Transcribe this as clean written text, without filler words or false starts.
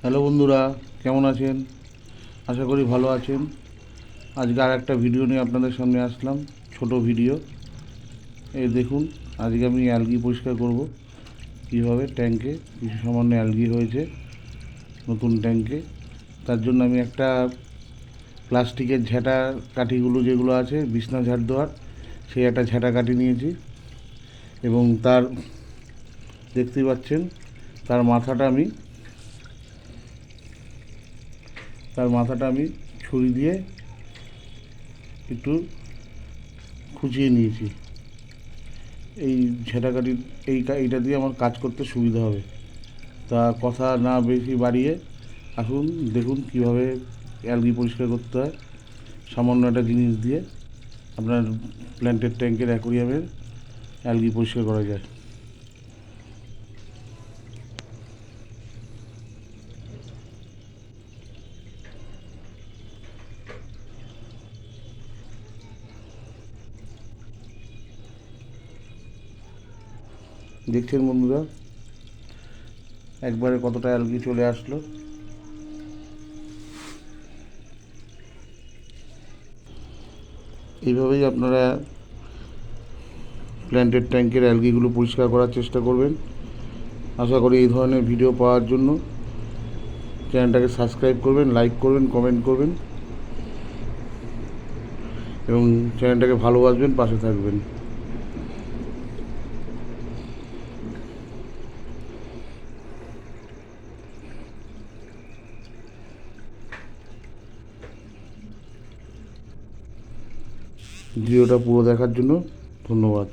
Hello বন্ধুরা, কেমন আছেন? আশা করি ভালো আছেন। আজকে আর একটা ভিডিও নিয়ে আপনাদের সামনে আসলাম, ছোট ভিডিও। এই দেখুন, আজকে আমি অ্যালগি পরিষ্কার করব কীভাবে। ট্যাঙ্কে কিছু সামান্য অ্যালগি হয়েছে নতুন ট্যাঙ্কে। তার জন্য আমি একটা প্লাস্টিকের ঝাঁটা কাঠিগুলো যেগুলো আছে বিছনা ঝাড় দেওয়ার, সেই একটা ঝাঁটা কাঠি নিয়েছি। এবং দেখতেই পাচ্ছেন তার মাথাটা আমি ছুরি দিয়ে একটু খুঁচিয়ে নিয়েছি। এই ঝাঁটাকাঠির এইটা দিয়ে আমার কাজ করতে সুবিধা হবে। তা কথা না বেশি বাড়িয়ে আসুন দেখুন কীভাবে অ্যালগি পরিষ্কার করতে হয় সামান্য একটা জিনিস দিয়ে। আপনার প্ল্যান্টের ট্যাঙ্কের অ্যাকোরিয়ামের অ্যালগি পরিষ্কার করা যায়। দেখছেন বন্ধুরা, একবারে কতটা অ্যালগি চলে আসলো। এইভাবেই আপনারা প্ল্যান্টের ট্যাঙ্কের অ্যালগিগুলো পরিষ্কার করার চেষ্টা করবেন। আশা করি এই ধরনের ভিডিও পাওয়ার জন্য চ্যানেলটাকে সাবস্ক্রাইব করবেন, লাইক করবেন, কমেন্ট করবেন এবং চ্যানেলটাকে ভালোবাসবেন, পাশে থাকবেন। ভিডিওটা পুরো দেখার জন্য ধন্যবাদ।